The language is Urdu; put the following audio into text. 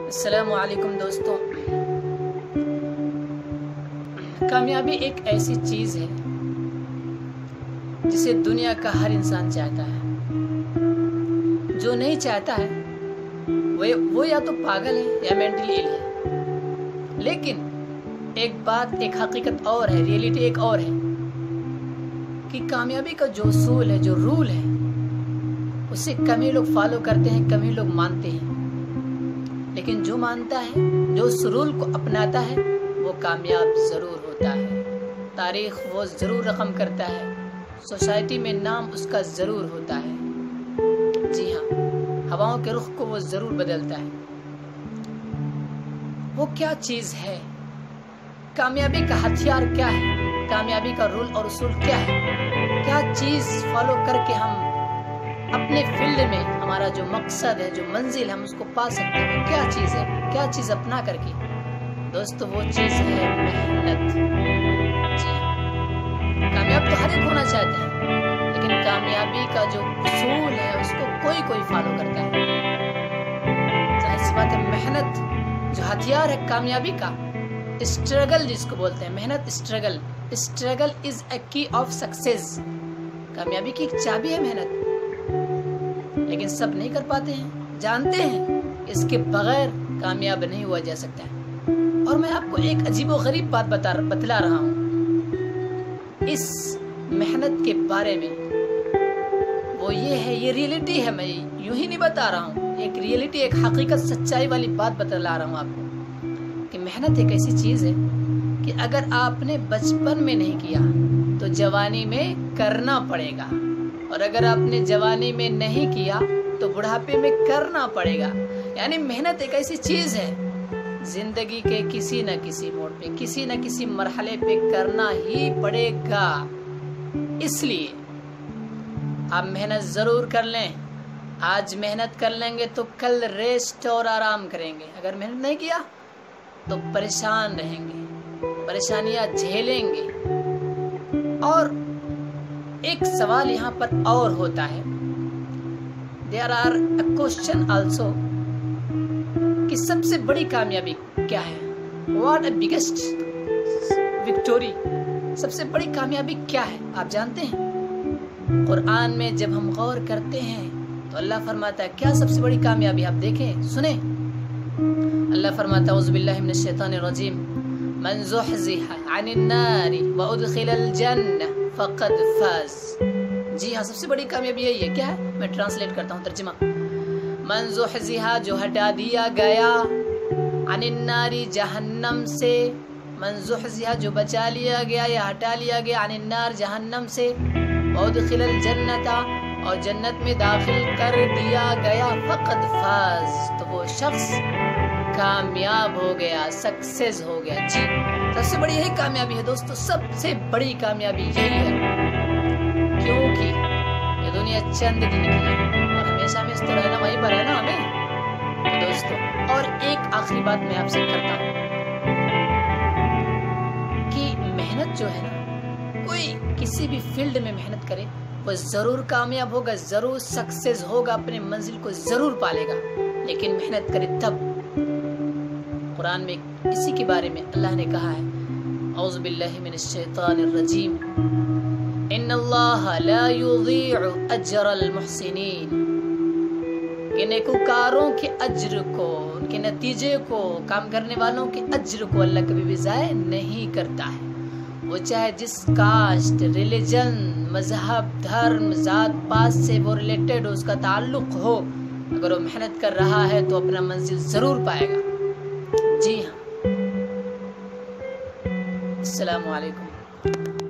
السلام علیکم دوستوں، کامیابی ایک ایسی چیز ہے جسے دنیا کا ہر انسان چاہتا ہے۔ جو نہیں چاہتا ہے وہ یا تو پاگل ہے یا مینٹلی ایل ہے۔ لیکن ایک حقیقت اور ہے، ریئلٹی ایک اور ہے کہ کامیابی کا جو اصول ہے، جو رول ہے، اسے کم ہی لوگ فالو کرتے ہیں، کم ہی لوگ مانتے ہیں۔ لیکن جو مانتا ہے، جو اس رول کو اپناتا ہے، وہ کامیاب ضرور ہوتا ہے۔ تاریخ وہ ضرور رقم کرتا ہے، سوسائٹی میں نام اس کا ضرور ہوتا ہے۔ جی ہاں، ہواؤں کے رخ کو وہ ضرور بدلتا ہے۔ وہ کیا چیز ہے؟ کامیابی کا ہتھیار کیا ہے؟ کامیابی کا رول اور اصول کیا ہے؟ کیا چیز فالو کر کے ہم اپنے فیلڈ میں ہمارا جو مقصد ہے، جو منزل ہم اس کو پا سکتے ہیں؟ کیا چیز ہے؟ کیا چیز اپنا کر کے؟ دوستو، وہ چیز ہے محنت۔ جی ہاں، کامیاب تو ہر ایک ہونا چاہتے ہیں، لیکن کامیابی کا جو اصول ہے اس کو کوئی فالو کرتا ہے۔ ظاہر سی بات ہے، محنت جو ہتھیار ہے کامیابی کا، اسٹرگل جس کو بولتے ہیں، محنت، اسٹرگل از اے کی آف سکسیس۔ کامیابی کی ایک چابی ہے محنت، لیکن سب نہیں کر پاتے ہیں، جانتے ہیں اس کے بغیر کامیاب نہیں ہوا جا سکتا ہے۔ اور میں آپ کو ایک عجیب و غریب بات بتلا رہا ہوں اس محنت کے بارے میں۔ وہ یہ ہے، یہ ریئلٹی ہے، میں یوں ہی نہیں بتا رہا ہوں، ایک ریئلٹی، ایک حقیقت، سچائی والی بات بتلا رہا ہوں آپ کو کہ محنت ایک ایسی چیز ہے کہ اگر آپ نے بچپن میں نہیں کیا تو جوانی میں کرنا پڑے گا، اور اگر آپ نے جوانی میں نہیں کیا تو بڑھاپے میں کرنا پڑے گا۔ یعنی محنت ایک ایسی چیز ہے، زندگی کے کسی نہ کسی موڑ پہ، کسی نہ کسی مرحلے پہ کرنا ہی پڑے گا۔ اس لیے آپ محنت ضرور کر لیں۔ آج محنت کر لیں گے تو کل ریسٹ اور آرام کریں گے۔ اگر محنت نہیں کیا تو پریشان رہیں گے، پریشانیاں جھیلیں گے۔ اور ایک سوال یہاں پر اور ہوتا ہے، there are a question also کہ سب سے بڑی کامیابی کیا ہے؟ what a biggest victory، سب سے بڑی کامیابی کیا ہے؟ آپ جانتے ہیں؟ قرآن میں جب ہم غور کرتے ہیں تو اللہ فرماتا ہے کیا سب سے بڑی کامیابی؟ آپ دیکھیں، سنیں، اللہ فرماتا ہے اعوذ باللہ من الشیطان الرجیم، من زحزح عن النار وادخل الجنہ فقد فاز۔ جی ہاں، سب سے بڑی کامیابی یہی ہے۔ کیا ہے؟ میں ٹرانسلیٹ کرتا ہوں، ترجمہ۔ من زحزح، جو ہٹا دیا گیا، عن النار، جہنم سے، من زحزح، جو بچا لیا گیا یا ہٹا لیا گیا، عن النار، جہنم سے، وادخل الجنۃ، اور جنت میں داخل کر دیا گیا، فقد فاز، تو وہ شخص کامیاب ہو گیا، سکسیس ہو گیا۔ جی، سب سے بڑی یہی کامیابی ہے دوستو، سب سے بڑی کامیابی یہی ہے، کیونکہ یہ دنیا چند دن کی ہے اور ہمیشہ میں اس طرح رہنا، وہیں پر رہنا ہمیں۔ تو دوستو، اور ایک آخری بات میں آپ سے کرتا ہوں کہ محنت جو ہے نا، کوئی کسی بھی فیلڈ میں محنت کرے وہ ضرور کامیاب ہوگا، ضرور سکسیس ہوگا، اپنے منزل کو ضرور پالے گا، لیکن محنت کرے تب۔ قرآن میں اسی کے بارے میں اللہ نے کہا ہے، اعوذ باللہ من الشیطان الرجیم، ان اللہ لا یضیع اجر المحسنین، کہ نیکوکاروں کے اجر کو، ان کے نتیجے کو، کام کرنے والوں کے اجر کو اللہ کبھی بھی ضائع نہیں کرتا ہے۔ وہ چاہے جس کاسٹ، ریلیجن، مذہب، دھرم، ذات پات سے وہ ریلیٹڈ ہو، اس کا تعلق ہو، اگر وہ محنت کر رہا ہے تو اپنا منزل ضرور پائے گا۔ جی ہاں، السلام علیکم۔